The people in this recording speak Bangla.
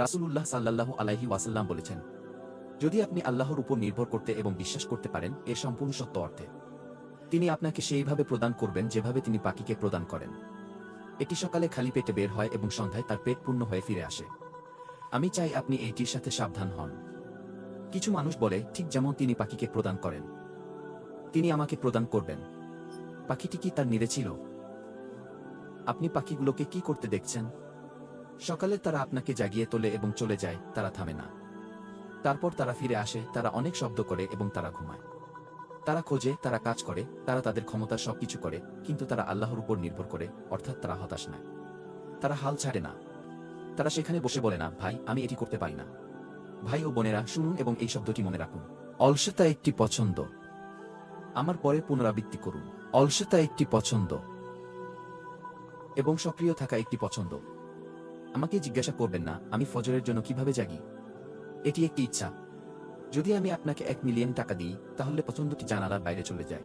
রাসূলুল্লাহ সাল্লাল্লাহু আলাইহি ওয়াসাল্লাম বলেছেন, যদি আপনি আল্লাহর উপর নির্ভর করতে এবং বিশ্বাস করতে পারেন এর সম্পূর্ণ সত্য অর্থে, তিনি আপনাকে সেইভাবে প্রদান করবেন যেভাবে তিনি পাখিকে প্রদান করেন। এটি সকালে খালি পেটে বের হয় এবং সন্ধ্যায় তার পেট পূর্ণ হয়ে ফিরে আসে। আমি চাই আপনি এইটির সাথে সাবধান হন। কিছু মানুষ বলে, ঠিক যেমন তিনি পাখিকে প্রদান করেন, তিনি আমাকে প্রদান করবেন। পাখিটি কি তার নিরে ছিল? আপনি পাখিগুলোকে কি করতে দেখছেন? সকালে তারা আপনাকে জাগিয়ে তোলে এবং চলে যায়, তারা থামে না। তারপর তারা ফিরে আসে, তারা অনেক শব্দ করে এবং তারা ঘুমায়। তারা খোঁজে, তারা কাজ করে, তারা তাদের ক্ষমতার সবকিছু করে, কিন্তু তারা আল্লাহর উপর নির্ভর করে, অর্থাৎ তারা হতাশ নয়। তারা হাল ছাড়ে না। তারা সেখানে বসে বলে না, ভাই আমি এটি করতে পারি না। ভাই ও বোনেরা শুনুন এবং এই শব্দটি মনে রাখুন, অলসতা একটি পছন্দ। আমার পরে পুনরাবৃত্তি করুন, অলসতা একটি পছন্দ এবং সক্রিয় থাকা একটি পছন্দ। আমাকে জিজ্ঞাসা করবেন না আমি ফজরের জন্য কিভাবে জাগি। এটি একটি ইচ্ছা। যদি আমি আপনাকে 1 মিলিয়ন টাকা দিই, তাহলে পছন্দটি জানালার বাইরে চলে যায়।